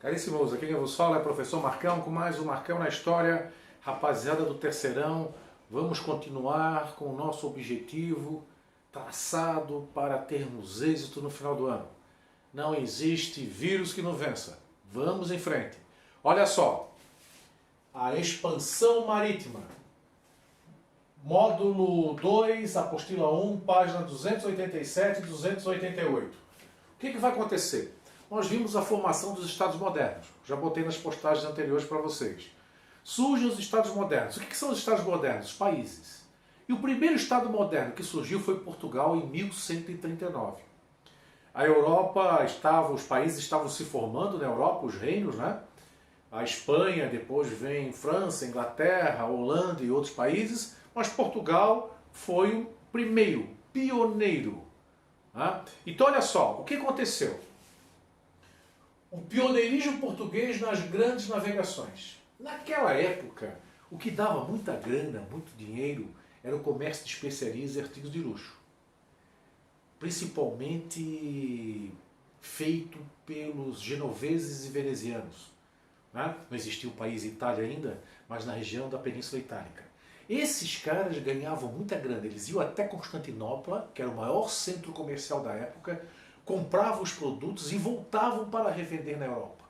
Caríssimos, aqui quem vos fala é o professor Marcão com mais um Marcão na História. Rapaziada do Terceirão, vamos continuar com o nosso objetivo traçado para termos êxito no final do ano. Não existe vírus que não vença. Vamos em frente. Olha só, a expansão marítima. Módulo 2, apostila 1, página 287 e 288. O que vai acontecer? Nós vimos a formação dos Estados modernos. Já botei nas postagens anteriores para vocês. Surgem os Estados modernos. O que são os Estados modernos? Os países. E o primeiro Estado moderno que surgiu foi Portugal em 1139. A Europa os países estavam se formando na Europa, os reinos, né? A Espanha, depois vem França, Inglaterra, Holanda e outros países, mas Portugal foi o primeiro, pioneiro. Né? Então olha só, o que aconteceu? O pioneirismo português nas grandes navegações. Naquela época, o que dava muita grana, muito dinheiro, era o comércio de especiarias e artigos de luxo. Principalmente feito pelos genoveses e venezianos. Né? Não existia o país Itália ainda, mas na região da Península Itálica. Esses caras ganhavam muita grana. Eles iam até Constantinopla, que era o maior centro comercial da época, compravam os produtos e voltavam para revender na Europa.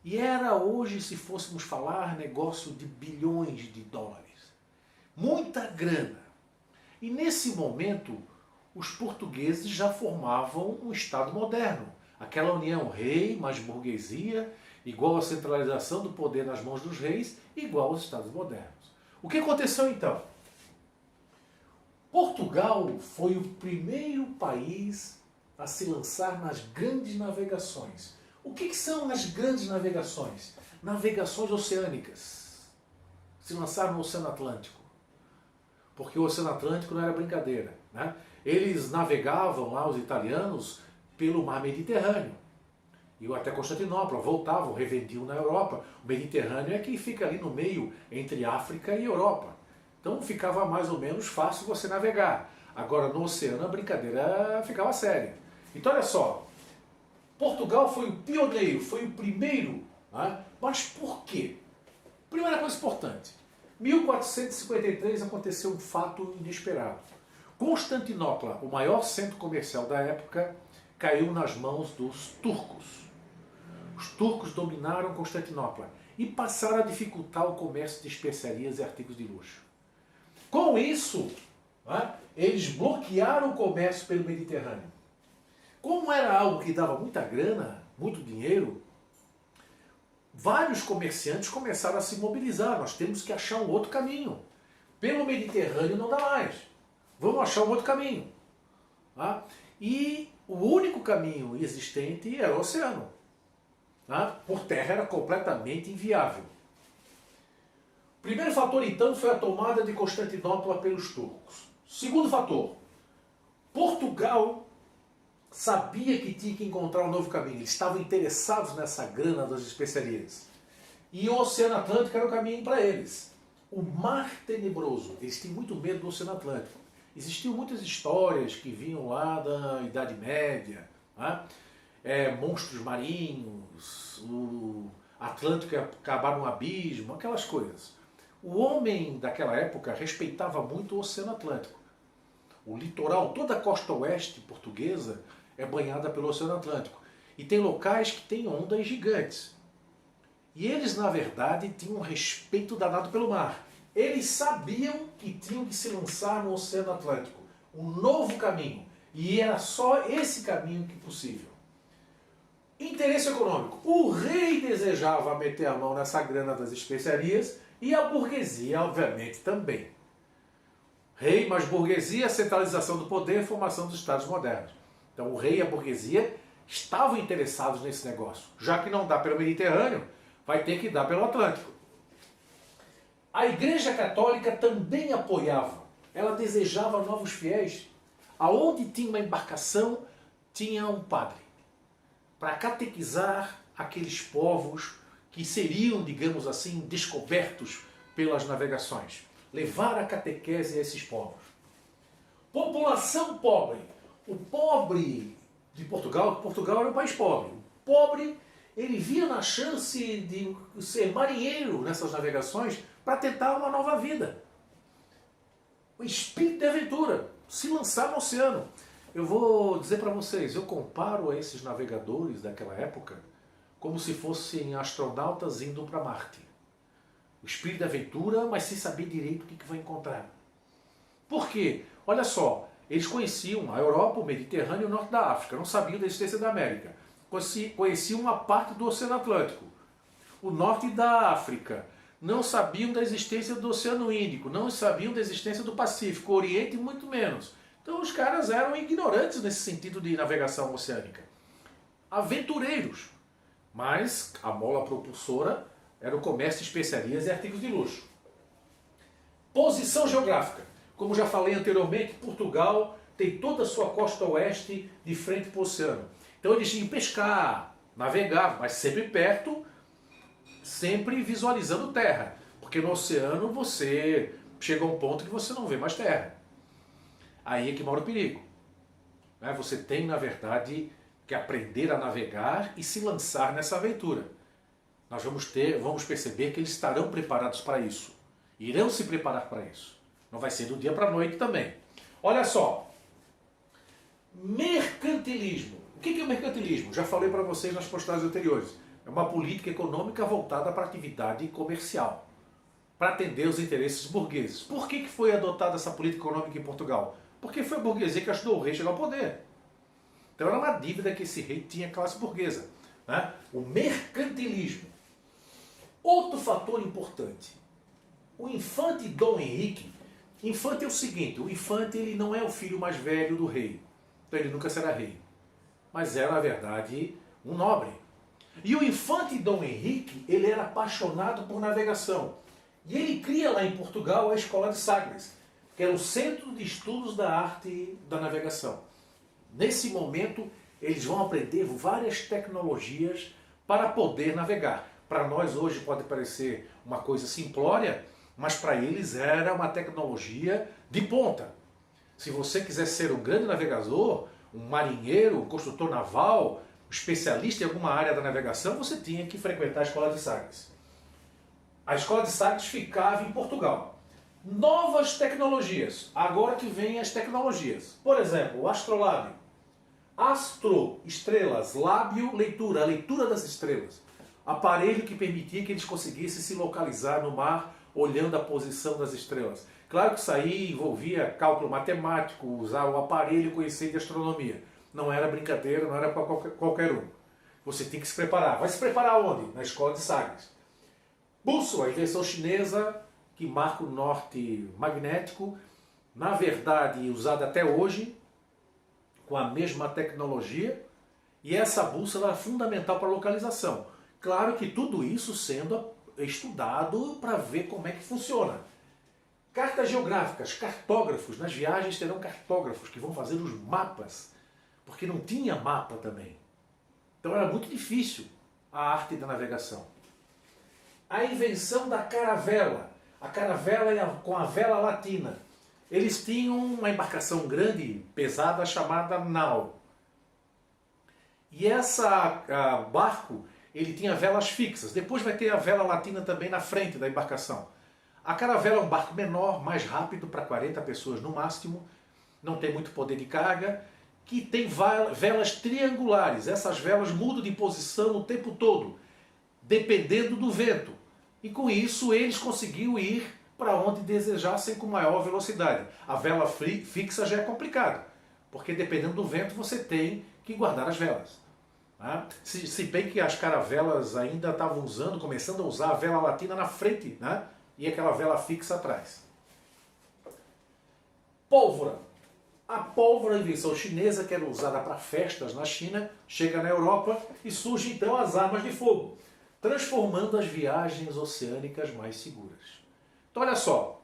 E era hoje, se fôssemos falar, negócio de bilhões de dólares. Muita grana. E nesse momento, os portugueses já formavam um Estado moderno. Aquela união rei mais burguesia, igual a centralização do poder nas mãos dos reis, igual aos Estados modernos. O que aconteceu então? Portugal foi o primeiro país a se lançar nas grandes navegações. O que são as grandes navegações? Navegações oceânicas. Se lançaram no Oceano Atlântico. Porque o Oceano Atlântico não era brincadeira. Né? Eles navegavam lá, os italianos, pelo mar Mediterrâneo. Iam até Constantinopla, voltavam, revendiam na Europa. O Mediterrâneo é que fica ali no meio, entre África e Europa. Então ficava mais ou menos fácil você navegar. Agora no oceano a brincadeira ficava séria. Então olha só, Portugal foi o pioneiro, foi o primeiro, né? Mas por quê? Primeira coisa importante, 1453 aconteceu um fato inesperado. Constantinopla, o maior centro comercial da época, caiu nas mãos dos turcos. Os turcos dominaram Constantinopla e passaram a dificultar o comércio de especiarias e artigos de luxo. Com isso, né, eles bloquearam o comércio pelo Mediterrâneo. Como era algo que dava muita grana, muito dinheiro, vários comerciantes começaram a se mobilizar. Nós temos que achar um outro caminho. Pelo Mediterrâneo não dá mais. Vamos achar um outro caminho. Tá? E o único caminho existente era o oceano. Tá? Por terra era completamente inviável. O primeiro fator, então, foi a tomada de Constantinopla pelos turcos. Segundo fator, Portugal sabia que tinha que encontrar um novo caminho. Eles estavam interessados nessa grana das especiarias. E o Oceano Atlântico era o caminho para eles. O Mar Tenebroso. Eles tinham muito medo do Oceano Atlântico. Existiam muitas histórias que vinham lá da Idade Média. Né? Monstros marinhos, o Atlântico ia acabar num abismo, aquelas coisas. O homem daquela época respeitava muito o Oceano Atlântico. O litoral, toda a costa oeste portuguesa é banhada pelo Oceano Atlântico. E tem locais que têm ondas gigantes. E eles, na verdade, tinham um respeito danado pelo mar. Eles sabiam que tinham que se lançar no Oceano Atlântico. Um novo caminho. E era só esse caminho que possível. Interesse econômico. O rei desejava meter a mão nessa grana das especiarias e a burguesia, obviamente, também. Rei mais burguesia, centralização do poder, formação dos Estados modernos. Então o rei e a burguesia estavam interessados nesse negócio. Já que não dá pelo Mediterrâneo, vai ter que dar pelo Atlântico. A Igreja Católica também apoiava. Ela desejava novos fiéis. Aonde tinha uma embarcação, tinha um padre. Para catequizar aqueles povos que seriam, digamos assim, descobertos pelas navegações. Levar a catequese a esses povos. População pobre. O pobre de Portugal era um país pobre. O pobre ele via na chance de ser marinheiro nessas navegações para tentar uma nova vida. O espírito de aventura, se lançar no oceano. Eu vou dizer para vocês, eu comparo a esses navegadores daquela época como se fossem astronautas indo para Marte. O espírito de aventura, mas sem saber direito o que vai encontrar. Por quê? Olha só, eles conheciam a Europa, o Mediterrâneo e o norte da África, não sabiam da existência da América. Conheciam uma parte do Oceano Atlântico, o norte da África. Não sabiam da existência do Oceano Índico, não sabiam da existência do Pacífico, o Oriente muito menos. Então os caras eram ignorantes nesse sentido de navegação oceânica. Aventureiros. Mas a mola propulsora era o comércio de especiarias e artigos de luxo. Posição geográfica. Como já falei anteriormente, Portugal tem toda a sua costa oeste de frente para o oceano. Então eles tinham que pescar, navegar, mas sempre perto, sempre visualizando terra. Porque no oceano você chega a um ponto que você não vê mais terra. Aí é que mora o perigo. Você tem, na verdade, que aprender a navegar e se lançar nessa aventura. Nós vamos perceber que eles estarão preparados para isso. Irão se preparar para isso. Não vai ser do dia para a noite também. Olha só. Mercantilismo. O que é o mercantilismo? Já falei para vocês nas postagens anteriores. É uma política econômica voltada para a atividade comercial, para atender os interesses burgueses. Por que foi adotada essa política econômica em Portugal? Porque foi a burguesia que ajudou o rei a chegar ao poder. Então era uma dívida que esse rei tinha à classe burguesa. Né? O mercantilismo. Outro fator importante. O infante Dom Henrique. Infante é o seguinte, o infante ele não é o filho mais velho do rei. Então ele nunca será rei. Mas era, na verdade, um nobre. E o infante Dom Henrique, ele era apaixonado por navegação. E ele cria lá em Portugal a Escola de Sagres, que era o Centro de Estudos da Arte da Navegação. Nesse momento, eles vão aprender várias tecnologias para poder navegar. Para nós hoje pode parecer uma coisa simplória, mas para eles era uma tecnologia de ponta. Se você quiser ser um grande navegador, um marinheiro, um construtor naval, um especialista em alguma área da navegação, você tinha que frequentar a Escola de Sagres. A Escola de Sagres ficava em Portugal. Novas tecnologias. Agora que vem as tecnologias. Por exemplo, o astrolábio. Astro, estrelas, lábio, leitura, a leitura das estrelas. Aparelho que permitia que eles conseguissem se localizar no mar olhando a posição das estrelas. Claro que isso aí envolvia cálculo matemático, usar o aparelho e conhecer de astronomia. Não era brincadeira, não era para qualquer um. Você tem que se preparar. Vai se preparar onde? Na Escola de Sagres. Bússola, invenção chinesa, que marca o norte magnético, na verdade usada até hoje, com a mesma tecnologia, e essa bússola é fundamental para a localização. Claro que tudo isso sendo estudado para ver como é que funciona. Cartas geográficas, cartógrafos, nas viagens terão cartógrafos que vão fazer os mapas, porque não tinha mapa também. Então era muito difícil a arte da navegação. A invenção da caravela. A caravela com a vela latina. Eles tinham uma embarcação grande, pesada, chamada nau. E essa barco, ele tinha velas fixas. Depois vai ter a vela latina também na frente da embarcação. A caravela é um barco menor, mais rápido, para 40 pessoas no máximo. Não tem muito poder de carga. Que tem velas triangulares. Essas velas mudam de posição o tempo todo, dependendo do vento. E com isso eles conseguiam ir para onde desejassem com maior velocidade. A vela fixa já é complicado, porque dependendo do vento você tem que guardar as velas. Né? Se bem que as caravelas ainda estavam começando a usar a vela latina na frente, né? E aquela vela fixa atrás. Pólvora. A pólvora, a invenção chinesa, que era usada para festas na China, chega na Europa e surgem então as armas de fogo, transformando as viagens oceânicas mais seguras. Então olha só,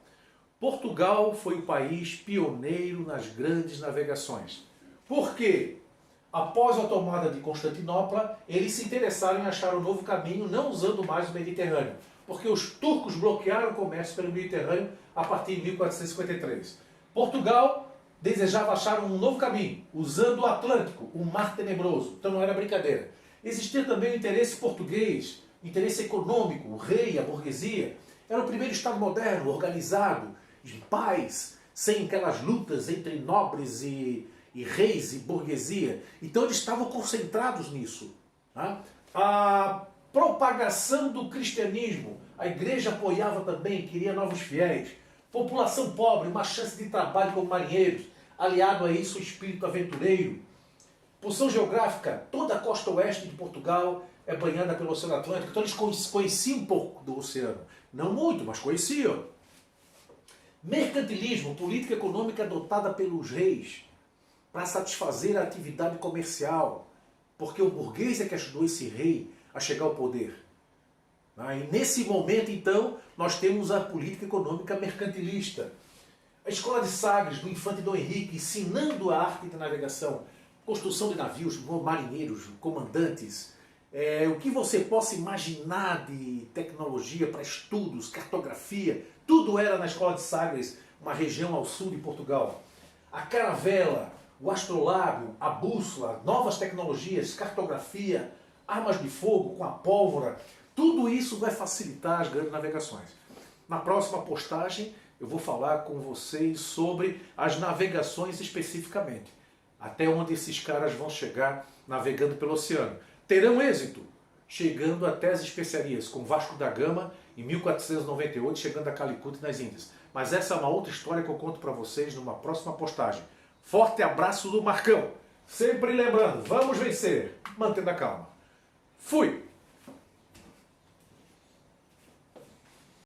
Portugal foi o país pioneiro nas grandes navegações. Por quê? Após a tomada de Constantinopla, eles se interessaram em achar um novo caminho, não usando mais o Mediterrâneo, porque os turcos bloquearam o comércio pelo Mediterrâneo a partir de 1453. Portugal desejava achar um novo caminho, usando o Atlântico, o Mar Tenebroso. Então não era brincadeira. Existia também o interesse português, interesse econômico, o rei, a burguesia. Era o primeiro Estado moderno, organizado, de paz, sem aquelas lutas entre nobres e reis e burguesia. Então eles estavam concentrados nisso. Tá? A propagação do cristianismo, a igreja apoiava também, queria novos fiéis. População pobre, uma chance de trabalho como marinheiros, aliado a isso o espírito aventureiro. Posição geográfica, toda a costa oeste de Portugal é banhada pelo Oceano Atlântico, então eles conheciam um pouco do oceano. Não muito, mas conheciam. Mercantilismo, política econômica adotada pelos reis para satisfazer a atividade comercial, porque o burguês é que ajudou esse rei a chegar ao poder. E nesse momento, então, nós temos a política econômica mercantilista. A escola de Sagres, do infante Dom Henrique, ensinando a arte da navegação, construção de navios, marinheiros, comandantes, o que você possa imaginar de tecnologia para estudos, cartografia, tudo era na escola de Sagres, uma região ao sul de Portugal. A caravela, o astrolábio, a bússola, novas tecnologias, cartografia, armas de fogo com a pólvora, tudo isso vai facilitar as grandes navegações. Na próxima postagem eu vou falar com vocês sobre as navegações especificamente. Até onde esses caras vão chegar navegando pelo oceano. Terão êxito chegando até as especiarias, com Vasco da Gama em 1498, chegando a Calicut nas Índias. Mas essa é uma outra história que eu conto para vocês numa próxima postagem. Forte abraço do Marcão. Sempre lembrando, vamos vencer, mantendo a calma. Fui!